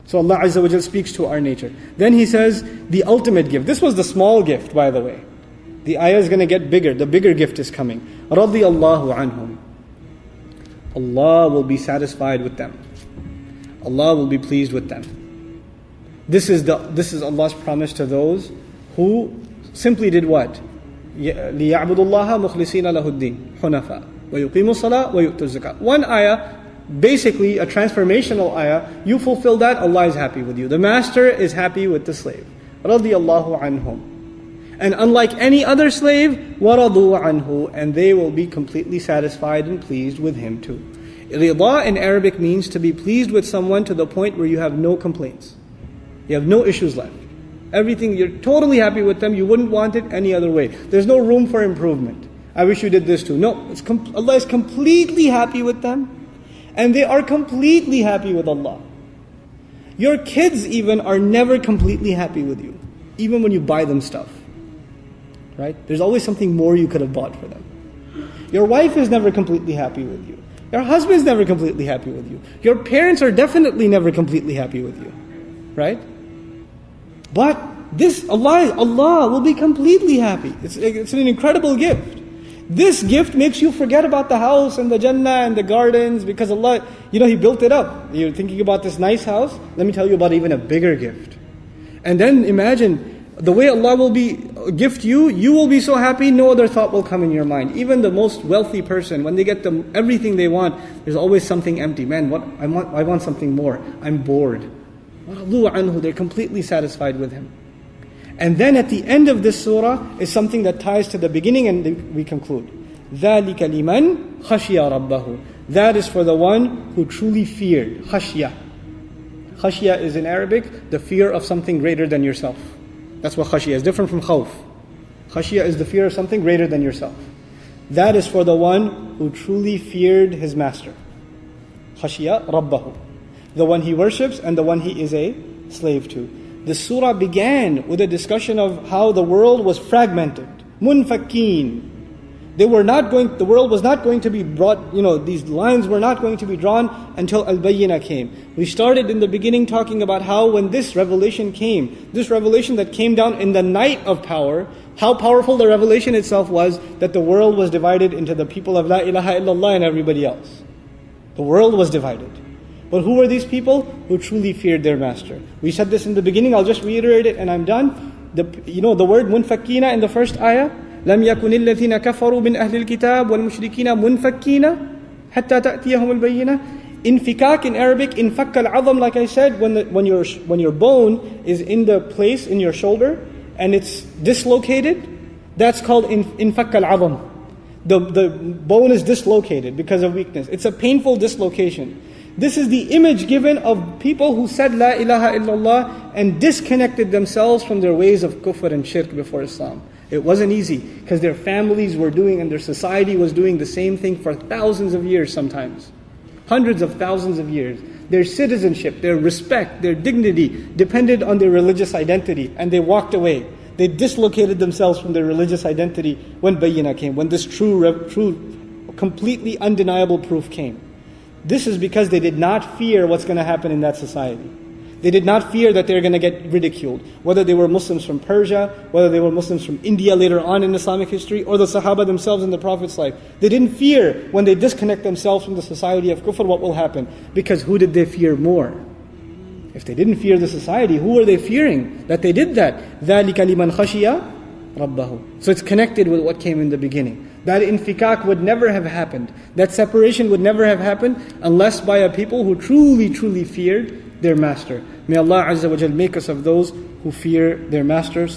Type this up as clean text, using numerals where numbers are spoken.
So Allah Azza wa Jal speaks to our nature. Then He says, the ultimate gift. This was the small gift, by the way. The ayah is going to get bigger. The bigger gift is coming. رَضِيَ اللَّهُ عَنْهُمْ. Allah will be satisfied with them. Allah will be pleased with them. This is Allah's promise to those who simply did what? لِيَعْبُدُوا اللَّهَ مُخْلِصِينَ لَهُ الدِّينَ حُنَفَاءَ وَيُقِيمُوا الصَّلَاةَ وَيُؤْتُوا الزَّكَاةَ. One ayah, basically a transformational ayah, you fulfill that, Allah is happy with you. The master is happy with the slave. رَضِيَ اللَّهُ عَنْهُمْ. And unlike any other slave, وَرَضُوا عَنْهُ, and they will be completely satisfied and pleased with him too. Rida in Arabic means to be pleased with someone to the point where you have no complaints. You have no issues left. Everything, you're totally happy with them, you wouldn't want it any other way. There's no room for improvement. I wish you did this too. No, Allah is completely happy with them, and they are completely happy with Allah. Your kids even are never completely happy with you, even when you buy them stuff. Right? There's always something more you could have bought for them. Your wife is never completely happy with you. Your husband is never completely happy with you. Your parents are definitely never completely happy with you. Right? But this, Allah will be completely happy. It's an incredible gift. This gift makes you forget about the house and the Jannah and the gardens, because Allah, He built it up. You're thinking about this nice house. Let me tell you about even a bigger gift. And then imagine the way Allah will gift you, you will be so happy, no other thought will come in your mind. Even the most wealthy person, when they get everything they want, there's always something empty. Man, I want something more. I'm bored. They're completely satisfied with Him. And then at the end of this surah is something that ties to the beginning, and we conclude. ذَلِكَ لِمَنْ خَشِيَ رَبَّهُ. That is for the one who truly feared. Khashya. Khashya is in Arabic, the fear of something greater than yourself. That's what khashya is, different from khawf. Khashya is the fear of something greater than yourself. That is for the one who truly feared his master. Khashya rabbahu. The one he worships and the one he is a slave to. The surah began with a discussion of how the world was fragmented. Munfakeen. The world was not going to be brought, these lines were not going to be drawn until Al-Bayyinah came. We started in the beginning talking about how when this revelation came, this revelation that came down in the night of power, how powerful the revelation itself was, that the world was divided into the people of La ilaha illallah and everybody else. The world was divided. But who were these people? Who truly feared their master. We said this in the beginning, I'll just reiterate it and I'm done. The word munfakina in the first ayah, لم يكن الذين كفروا من أهل الكتاب والمشركين منفكين حتى تأتيهم البينة. Infikak in Arabic, infak al-azam, like I said, when your bone is in the place in your shoulder and it's dislocated, that's called infak al-azam. The bone is dislocated because of weakness. It's a painful dislocation. This is the image given of people who said La ilaha illallah and disconnected themselves from their ways of kufr and shirk before Islam. It wasn't easy because their families were doing and their society was doing the same thing for thousands of years sometimes. Hundreds of thousands of years. Their citizenship, their respect, their dignity depended on their religious identity, and they walked away. They dislocated themselves from their religious identity when Bayyinah came, when this true, completely undeniable proof came. This is because they did not fear what's going to happen in that society. They did not fear that they're going to get ridiculed. Whether they were Muslims from Persia, whether they were Muslims from India later on in Islamic history, or the Sahaba themselves in the Prophet's life. They didn't fear when they disconnect themselves from the society of kufr what will happen. Because who did they fear more? If they didn't fear the society, who were they fearing that they did that? ذَلِكَ لِمَنْ خَشِيَ رَبَّهُ. So it's connected with what came in the beginning. That infikak would never have happened. That separation would never have happened unless by a people who truly, truly feared their master. May Allah Azza wa Jal make us of those who fear their masters.